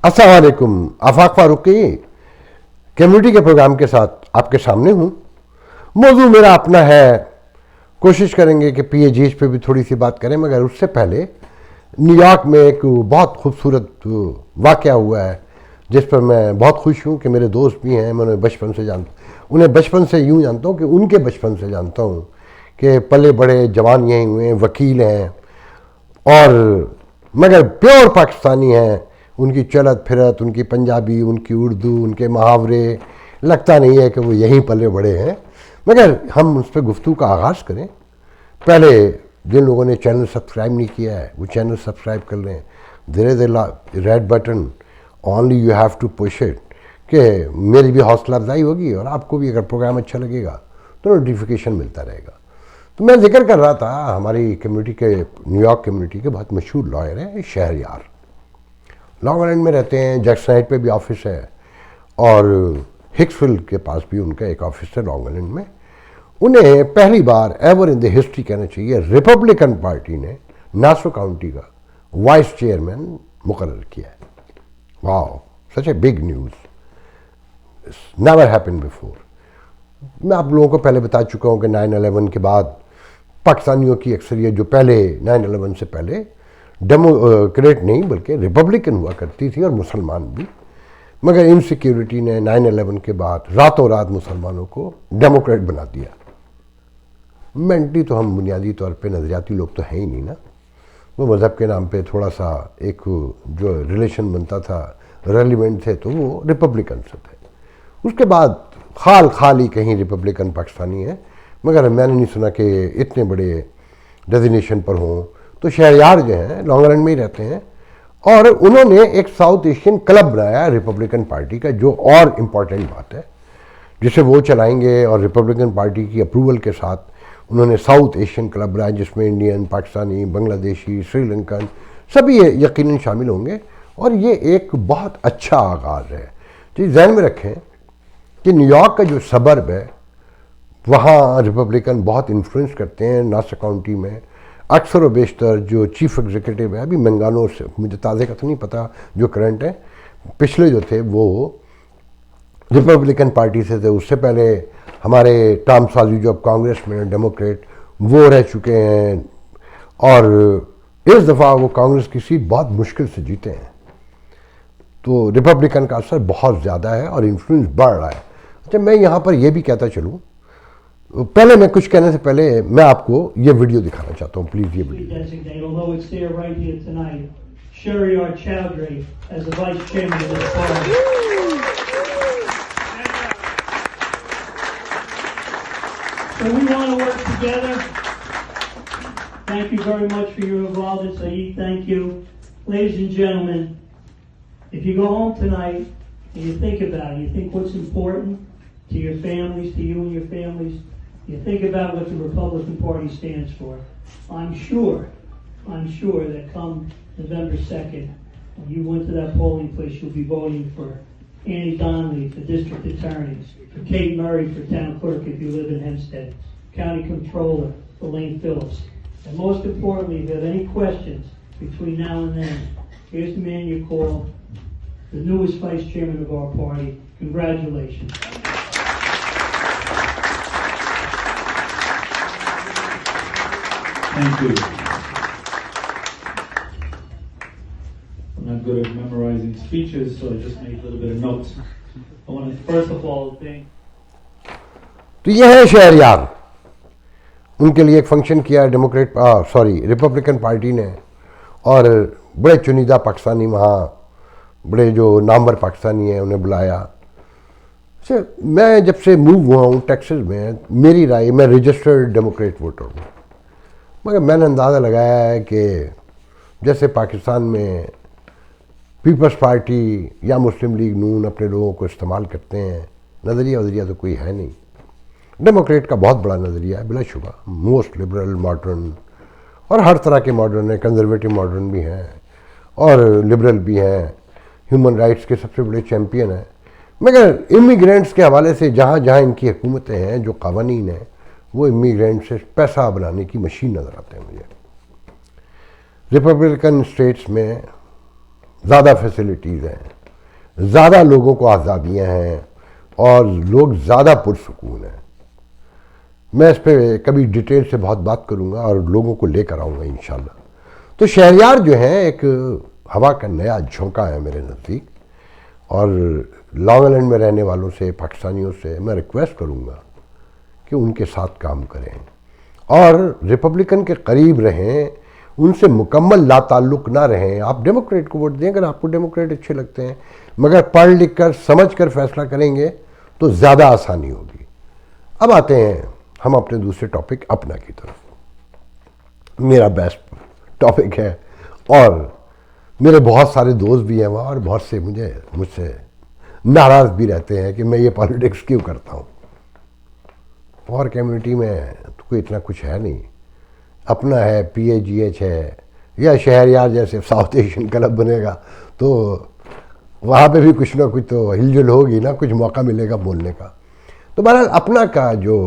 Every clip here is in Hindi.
अस्सलाम वालेकुम। आफाक फारूकी कम्युनिटी के प्रोग्राम के साथ आपके सामने हूँ। मौजू मेरा अपना है। कोशिश करेंगे कि पीएजीएच पे भी थोड़ी सी बात करें, मगर उससे पहले न्यूयॉर्क में एक बहुत खूबसूरत वाक़या हुआ है जिस पर मैं बहुत खुश हूँ कि मेरे दोस्त भी हैं। मैं उन्हें बचपन से उन्हें बचपन से यूँ जानता हूँ कि उनके बचपन से जानता हूँ कि पले बड़े जवान यहीं हुए हैं, वकील हैं और मगर प्योर पाकिस्तानी हैं। उनकी चलत फिरत, उनकी पंजाबी, उनकी उर्दू, उनके मुहावरे, लगता नहीं है कि वो यहीं पले बड़े हैं। मगर हम उस पर गुफ्तगू का आगाज़ करें। पहले जिन लोगों ने चैनल सब्सक्राइब नहीं किया है वो चैनल सब्सक्राइब कर लें। धीरे धीरे red button, only you have to push it, कि मेरी भी हौसला अफजाई होगी और आपको भी अगर प्रोग्राम अच्छा लगेगा तो नोटिफिकेशन मिलता रहेगा। तो मैं जिक्र कर रहा था हमारी कम्युनिटी के, न्यूयॉर्क कम्युनिटी के बहुत मशहूर लॉयर हैं शहरयार। लॉन्ग आइलैंड में रहते हैं, जैक्सन हाइट पे भी ऑफिस है और हिक्सफील्ड के पास भी उनका एक ऑफिस है लॉन्ग आइलैंड में। उन्हें पहली बार एवर इन द हिस्ट्री कहना चाहिए रिपब्लिकन पार्टी ने नासो काउंटी का वाइस चेयरमैन मुकर्रर किया है। वाह, such a big news, never happened before. मैं आप लोगों को पहले बता चुका हूँ कि 9/11 के बाद पाकिस्तानियों की अक्सरियत जो पहले 9/11 से पहले डेमोक्रेट नहीं बल्कि रिपब्लिकन हुआ करती थी और मुसलमान भी, मगर इनसिक्योरिटी ने 9/11 के बाद रातों रात मुसलमानों को डेमोक्रेट बना दिया। मेंटली तो हम बुनियादी तौर पे नज़रियाती लोग तो हैं ही नहीं ना। वो मज़हब के नाम पे थोड़ा सा एक जो रिलेशन बनता था, रेलिवेंट थे, तो वो रिपब्लिकन से थे। उसके बाद खाल ही कहीं रिपब्लिकन पाकिस्तानी है, मगर मैंने नहीं सुना कि इतने बड़े डेजिग्नेशन पर हों। तो शहरयार जो हैं लॉन्ग आइलैंड में ही रहते हैं और उन्होंने एक साउथ एशियन क्लब बनाया रिपब्लिकन पार्टी का, जो और इम्पॉर्टेंट बात है, जिसे वो चलाएंगे। और रिपब्लिकन पार्टी की अप्रूवल के साथ उन्होंने साउथ एशियन क्लब बनाया जिसमें इंडियन, पाकिस्तानी, बांग्लादेशी, श्रीलंकन सभी यकीनन शामिल होंगे। और ये एक बहुत अच्छा आगाज़ है। तो ध्यान में रखें कि न्यूयॉर्क का जो सबर्ब है वहाँ रिपब्लिकन बहुत इन्फ्लुएंस करते हैं। नासा काउंटी में अक्सर व बेशतर जो चीफ एग्जीक्यूटिव है, अभी मंगानो से मुझे ताज़े का तो नहीं पता जो करंट है, पिछले जो थे वो रिपब्लिकन पार्टी से थे। उससे पहले हमारे टॉम साजू जो अब कांग्रेस में डेमोक्रेट, वो रह चुके हैं और इस दफ़ा वो कांग्रेस की सीट बहुत मुश्किल से जीते हैं। तो रिपब्लिकन का असर बहुत ज़्यादा है और इन्फ्लुएंस बढ़ रहा है। अच्छा, मैं यहाँ पर यह भी कहता चलूँ, पहले मैं कुछ कहने से पहले मैं आपको ये वीडियो दिखाना चाहता हूँ। प्लीज़ ये video. Shahryar Chowdhury as the vice chairman of this party. So we want to work together. Thank you very much for your involvement, Saeed. Thank you. Ladies and gentlemen, if you go home tonight and you think about it, you think what's important to your families, to you and your families, you think about what the Republican Party stands for. I'm sure that come November 2nd, when you went to that polling place, you'll be voting for Annie Donnelly for district attorneys, for Kate Murray for town clerk if you live in Hempstead, county controller for Lane Phillips. And most importantly, if you have any questions between now and then, here's the man you call, the newest vice chairman of our party. Congratulations. Thank you. I'm not good at memorizing speeches, so I just make a little bit of notes. I want to first of all thank. तो ये है शहरयार, उनके लिए एक फंक्शन किया रिपब्लिकन पार्टी ने और बड़े चुनिंदा पाकिस्तानी, वहाँ बड़े जो नामवर पाकिस्तानी हैं उन्हें बुलाया। अच्छा, मैं जब से मूव हुआ हूँ टेक्सास में, मेरी राय, मैं रजिस्टर्ड डेमोक्रेट वोटर हूँ, मगर मैंने अंदाज़ा लगाया है कि जैसे पाकिस्तान में पीपल्स पार्टी या मुस्लिम लीग नून अपने लोगों को इस्तेमाल करते हैं, नज़रिया तो कोई है नहीं। डेमोक्रेट का बहुत बड़ा नज़रिया है बिलाशुबा, मोस्ट लिबरल, मॉडर्न, और हर तरह के मॉडर्न है, कंजर्वेटिव मॉडर्न भी हैं और लिबरल भी हैं, ह्यूमन राइट्स के सबसे बड़े चैम्पियन हैं। मगर इमिग्रेंट्स के हवाले से जहाँ जहाँ इनकी हुकूमतें हैं, जो कवानीन हैं, वो इमिग्रेंट से पैसा बनाने की मशीन नज़र आते हैं मुझे। रिपब्लिकन स्टेट्स में ज़्यादा फैसिलिटीज़ हैं, ज़्यादा लोगों को आज़ादियाँ हैं और लोग ज़्यादा पुरसुकून हैं। मैं इस पर कभी डिटेल से बहुत बात करूँगा और लोगों को लेकर आऊँगा इंशाल्लाह। तो शहरयार जो है एक हवा का नया झोंका है मेरे नज़दीक, और लॉन्ग आइलैंड में रहने वालों से, पाकिस्तानियों से मैं रिक्वेस्ट करूँगा कि उनके साथ काम करें और रिपब्लिकन के करीब रहें, उनसे मुकम्मल लाताल्लुक ना रहें। आप डेमोक्रेट को वोट दें अगर आपको डेमोक्रेट अच्छे लगते हैं, मगर पढ़ लिख कर समझ कर फैसला करेंगे तो ज़्यादा आसानी होगी। अब आते हैं हम अपने दूसरे टॉपिक अपना की तरफ। मेरा बेस्ट टॉपिक है और मेरे बहुत सारे दोस्त भी हैं वहाँ, और बहुत से मुझसे नाराज़ भी रहते हैं कि मैं ये पॉलिटिक्स क्यों करता हूँ। और कम्युनिटी में तो कोई इतना कुछ है नहीं, अपना है, PAGH है, या शहरयार जैसे साउथ एशियन क्लब बनेगा तो वहाँ पे भी कुछ ना कुछ तो हिलजुल होगी ना, कुछ मौका मिलेगा बोलने का। तो बहरहाल अपना का जो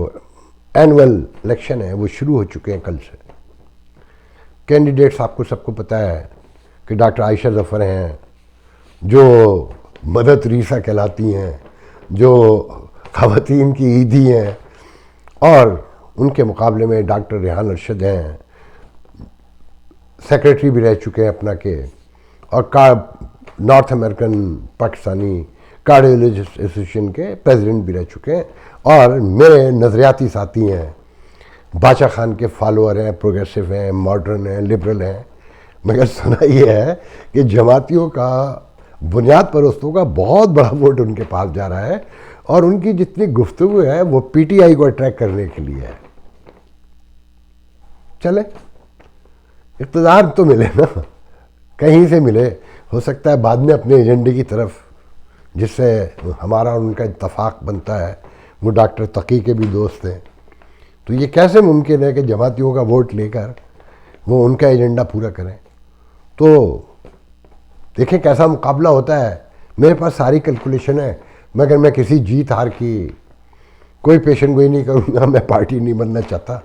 एनुअल इलेक्शन है वो शुरू हो चुके हैं कल से। कैंडिडेट्स आपको सबको पता है कि डॉक्टर आयशा ज़फ़र हैं जो मदर तेरेसा कहलाती हैं, जो ख़वातीन की ईदी हैं, और उनके मुकाबले में डॉक्टर रेहान अरशद हैं, सेक्रेटरी भी रह चुके हैं अपना के, और north American Pakistani cardiologist association के प्रेसिडेंट भी रह चुके हैं, और मेरे नज़रियाती साथी हैं, बादशाह खान के फॉलोअर हैं, प्रोग्रेसिव हैं, मॉडर्न हैं, लिबरल हैं। मगर सुना ये है कि जमातियों का, बुनियाद परस्तों का बहुत बड़ा वोट उनके पास जा रहा है, और उनकी जितनी गुफ्तगू है वो PTI को अट्रैक्ट करने के लिए है। चले, इक़्तिदार तो मिले ना, कहीं से मिले, हो सकता है बाद में अपने एजेंडे की तरफ, जिससे हमारा और उनका इत्तफाक बनता है। वो डॉक्टर तकी के भी दोस्त हैं, तो ये कैसे मुमकिन है कि जमातियों का वोट लेकर वो उनका एजेंडा पूरा करें। तो देखें कैसा मुकाबला होता है। मेरे पास सारी कैलकुलेशन है, मगर मैं किसी जीत हार की कोई पेशन गोई नहीं करूँगा, मैं पार्टी नहीं बनना चाहता।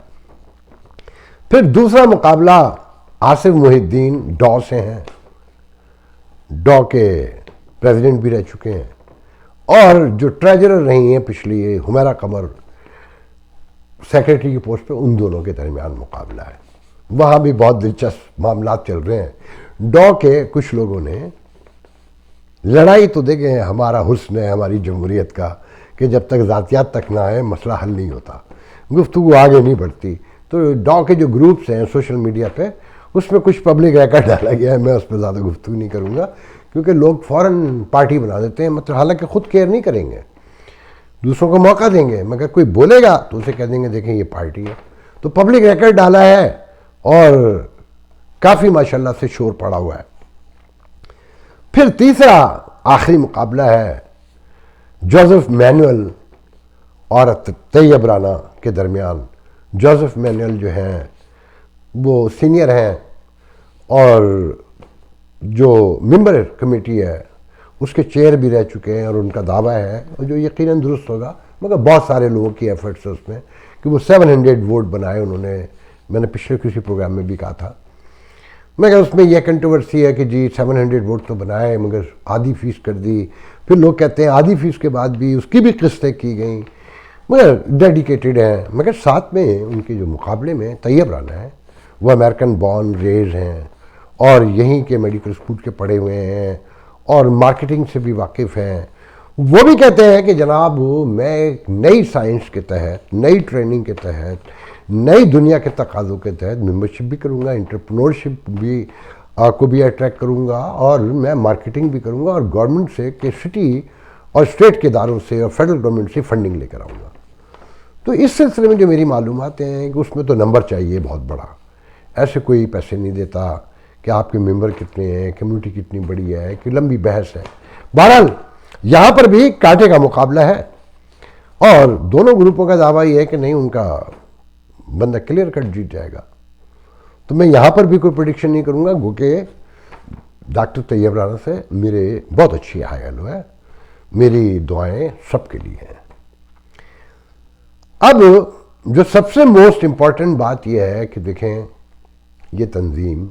फिर दूसरा मुकाबला आसिफ मोहिद्दीन डॉ से हैं, डॉ के प्रेसिडेंट भी रह चुके हैं, और जो ट्रेजरर रही हैं पिछली हुमैरा कमर सेक्रेटरी की पोस्ट पे, उन दोनों के दरमियान मुकाबला है। वहाँ भी बहुत दिलचस्प मामला चल रहे हैं। डॉ के कुछ लोगों ने लड़ाई तो देखें, हमारा हुस्न है हमारी जमहूरियत का कि जब तक ज़ातियात तक ना आए मसला हल नहीं होता, गुफ्तगू आगे नहीं बढ़ती। तो डॉ के जो ग्रुप्स हैं सोशल मीडिया पे, उसमें कुछ पब्लिक रिकॉर्ड डाला गया है, मैं उस पर ज़्यादा गुफ्तगू नहीं करूँगा, क्योंकि लोग फ़ौरन पार्टी बना देते हैं, मतलब हालांकि ख़ुद केयर नहीं करेंगे, दूसरों को मौका देंगे, मगर कोई बोलेगा तो उसे कह देंगे देखें ये पार्टी है। तो पब्लिक रिकॉर्ड डाला है और काफ़ी माशाल्लाह से शोर पड़ा हुआ है। फिर तीसरा आखिरी मुकाबला है जोसेफ मैनुअल और तैयब राना के दरमियान। जोसेफ मैनुअल जो हैं वो सीनियर हैं, और जो मेंबर कमेटी है उसके चेयर भी रह चुके हैं, और उनका दावा है, और जो यकीनन दुरुस्त होगा, मगर बहुत सारे लोगों की एफर्ट्स है उसमें कि वो 700 वोट बनाए उन्होंने। मैंने पिछले किसी प्रोग्राम में भी कहा था, मगर उसमें यह कंट्रोवर्सी है कि जी 700 वोट तो बनाए मगर आधी फीस कर दी। फिर लोग कहते हैं आधी फीस के बाद भी उसकी भी किस्तें की गई, मगर डेडिकेटेड हैं। मगर साथ में उनके जो मुकाबले में तैयब राना है, वो अमेरिकन बॉर्न रेज हैं, और यहीं के मेडिकल स्कूल के पढ़े हुए हैं, और मार्केटिंग से भी वाकिफ़ हैं। वो भी कहते हैं कि जनाब मैं एक नई साइंस के तहत, नई ट्रेनिंग के तहत, नई दुनिया के तकाज़ों के तहत मेंबरशिप भी करूँगा, एंटरप्रेन्योरशिप भी को भी अट्रैक्ट करूँगा, और मैं मार्केटिंग भी करूँगा, और गवर्नमेंट से के सिटी और स्टेट के इदारों से और फेडरल गवर्नमेंट से फंडिंग लेकर आऊँगा। तो इस सिलसिले में जो मेरी मालूमात हैं कि उसमें तो नंबर चाहिए बहुत बड़ा, ऐसे कोई पैसे नहीं देता कि आपके मेंबर कितने हैं, कम्युनिटी कितनी बड़ी है, कि लंबी बहस है। बहरहाल यहाँ पर भी कांटे का मुकाबला है, और दोनों ग्रुपों का दावा ये है कि नहीं उनका बंदा क्लियर कट जीत जाएगा। तो मैं यहाँ पर भी कोई प्रेडिक्शन नहीं करूँगा, क्योंकि डॉक्टर तैयब राना से मेरे बहुत अच्छी हाई हेलो है, मेरी दुआएं सबके लिए हैं। अब जो सबसे मोस्ट इम्पॉर्टेंट बात यह है कि देखें, ये तंजीम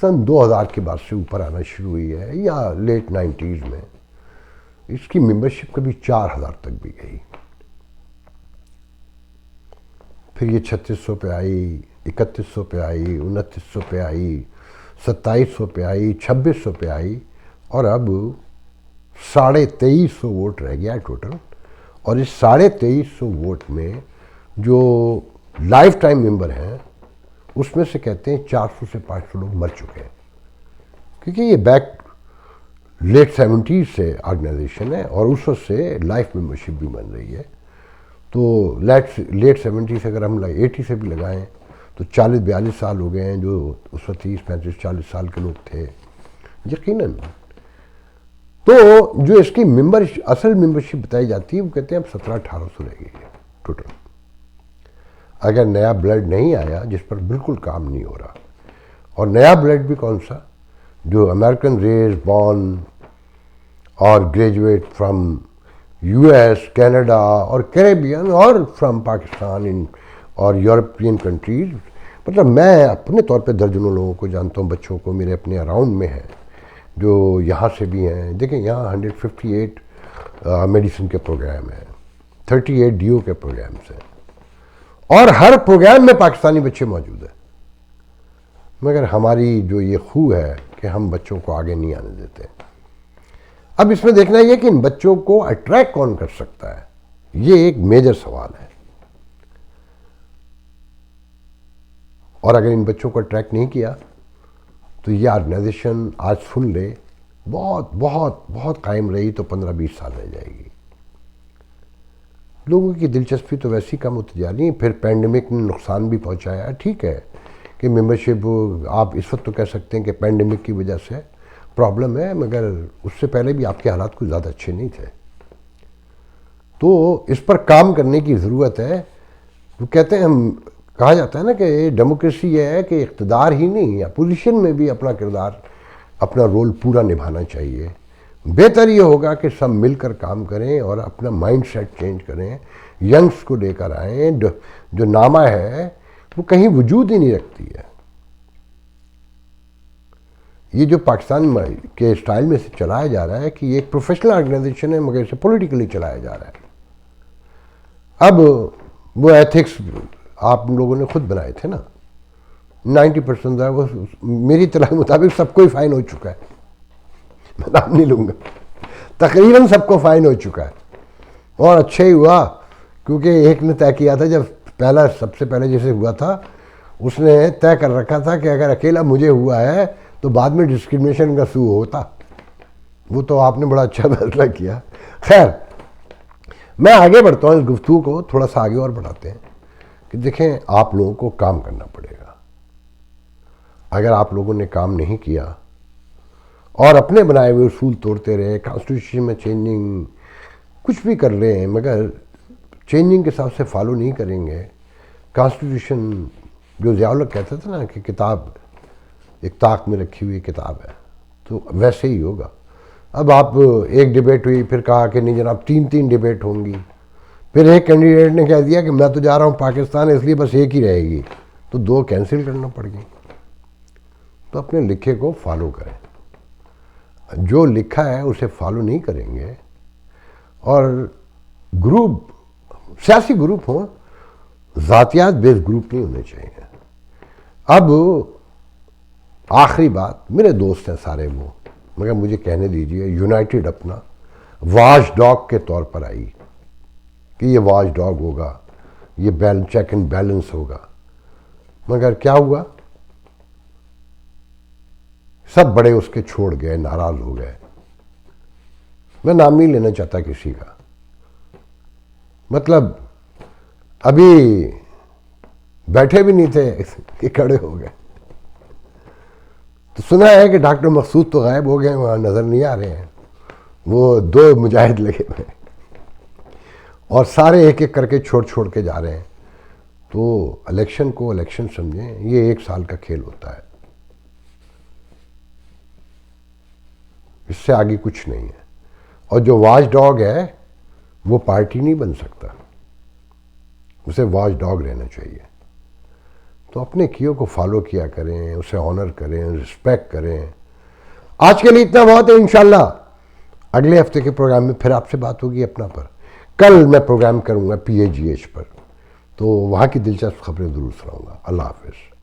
सन 2000 के बाद से ऊपर आना शुरू हुई है, या लेट 90s में इसकी मेंबरशिप कभी 4000 तक भी गई। फिर ये 3600 पे आई, 3100 पे आई, 2900 पे आई, 2700 पे आई, 2600 पे आई, और अब 2350 वोट रह गया है टोटल। और इस 2350 वोट में जो लाइफ टाइम मेंबर हैं उसमें से कहते हैं 400 से 500 लोग मर चुके हैं, क्योंकि ये बैक लेट 70s से ऑर्गेनाइजेशन है और उस वक्त से लाइफ मेंबरशिप भी बन रही है। तो लेट 70 से अगर हम 80 से भी लगाएं तो 40-42 साल हो गए हैं, जो उस वक्त 30-35-40 साल के लोग थे यकीनन। तो जो इसकी असल मेंबरशिप बताई जाती है वो कहते हैं अब 1700-1800 रह गई है टोटल। अगर नया ब्लड नहीं आया, जिस पर बिल्कुल काम नहीं हो रहा, और नया ब्लड भी कौन सा, जो अमेरिकन रेज बॉर्न और ग्रेजुएट फ्रॉम यूएस, कनाडा और कैरेबियन और फ्रॉम पाकिस्तान और यूरोपियन कंट्रीज। मतलब मैं अपने तौर पे दर्जनों लोगों को जानता हूँ, बच्चों को मेरे अपने अराउंड में हैं जो यहाँ से भी हैं। देखें, यहाँ 158 मेडिसिन के प्रोग्राम हैं, 38 डीओ के प्रोग्राम्स हैं, और हर प्रोग्राम में पाकिस्तानी बच्चे मौजूद हैं। मगर हमारी जो ये खूह है कि हम बच्चों को आगे नहीं आने देते। अब इसमें देखना यह कि इन बच्चों को अट्रैक्ट कौन कर सकता है, ये एक मेजर सवाल है। और अगर इन बच्चों को अट्रैक्ट नहीं किया तो ये ऑर्गेनाइजेशन आज सुन ले बहुत बहुत बहुत कायम रही तो 15-20 साल रह जाएगी। लोगों की दिलचस्पी तो वैसी कम होती जा रही है। फिर पैंडेमिक ने नुकसान भी पहुंचाया। ठीक है कि मेंबरशिप आप इस वक्त तो कह सकते हैं कि पैंडेमिक की वजह से प्रॉब्लम है, मगर उससे पहले भी आपके हालात कुछ ज़्यादा अच्छे नहीं थे। तो इस पर काम करने की ज़रूरत है। वो कहते हैं, हम कहा जाता है ना कि डेमोक्रेसी ये है कि इक़्तिदार ही नहीं, अपोजिशन में भी अपना किरदार, अपना रोल पूरा निभाना चाहिए। बेहतर ये होगा कि सब मिलकर काम करें और अपना माइंड सेट चेंज करें, यंग्स को लेकर आएँ। जो नामा है वो कहीं वजूद ही नहीं रखती है। ये जो पाकिस्तान के स्टाइल में से चलाया जा रहा है कि ये एक प्रोफेशनल ऑर्गेनाइजेशन है, मगर इसे पॉलिटिकली चलाया जा रहा है। अब वो एथिक्स आप लोगों ने खुद बनाए थे ना, 90% वो मेरी इत्तला के मुताबिक सबको ही फाइन हो चुका है। मैं नाम नहीं लूँगा, तकरीबन सबको फाइन हो चुका है। और अच्छा ही हुआ, क्योंकि एक ने तय किया था, जब सबसे पहले जैसे हुआ था, उसने तय कर रखा था कि अगर अकेला मुझे हुआ है तो बाद में डिस्क्रिमिनेशन का शुरू होता। वो तो आपने बड़ा अच्छा फैसला किया। खैर, मैं आगे बढ़ता हूँ, इस गुफ्तगू को थोड़ा सा आगे और बढ़ाते हैं कि देखें, आप लोगों को काम करना पड़ेगा। अगर आप लोगों ने काम नहीं किया और अपने बनाए हुए उसूल तोड़ते रहे, कॉन्स्टिट्यूशन में चेंजिंग कुछ भी कर रहे हैं, मगर चेंजिंग के हिसाब से फॉलो नहीं करेंगे, कॉन्स्टिट्यूशन जो ज़ियाउल कहता था ना कि किताब एक ताक में रखी हुई किताब है, तो वैसे ही होगा। अब आप एक डिबेट हुई, फिर कहा कि नहीं जनाब 3 डिबेट होंगी, फिर एक कैंडिडेट ने कह दिया कि मैं तो जा रहा हूँ पाकिस्तान, इसलिए बस एक ही रहेगी, तो 2 कैंसिल करना पड़ गई। तो अपने लिखे को फॉलो करें, जो लिखा है उसे फॉलो नहीं करेंगे। और ग्रुप, सियासी ग्रुप हो, ज़ातियात बेस्ड ग्रुप नहीं होने चाहिए। अब आखिरी बात, मेरे दोस्त हैं सारे वो, मगर मुझे कहने दीजिए, यूनाइटेड अपना वॉच डॉग के तौर पर आई कि ये वॉच डॉग होगा, ये चेक एंड बैलेंस होगा, मगर क्या हुआ, सब बड़े उसके छोड़ गए, नाराज हो गए। मैं नाम नहीं लेना चाहता किसी का, मतलब अभी बैठे भी नहीं थे कि खड़े हो गए। तो सुना है कि डॉक्टर मकसूद तो गायब हो गए, वहाँ नज़र नहीं आ रहे हैं। वो 2 मुजाहिद लगे हुए और सारे एक एक करके छोड़ के जा रहे हैं। तो इलेक्शन को इलेक्शन समझें, ये 1 साल का खेल होता है, इससे आगे कुछ नहीं है। और जो वॉच डॉग है वो पार्टी नहीं बन सकता, उसे वॉच डॉग रहना चाहिए। तो अपने कियो को फॉलो किया करें, उसे ऑनर करें, रिस्पेक्ट करें। आज के लिए इतना बहुत है। इंशाल्लाह अगले हफ्ते के प्रोग्राम में फिर आपसे बात होगी अपना पर। कल मैं प्रोग्राम करूंगा PAGH पर, तो वहाँ की दिलचस्प खबरें जरूर सुनाऊंगा। अल्लाह हाफिज़।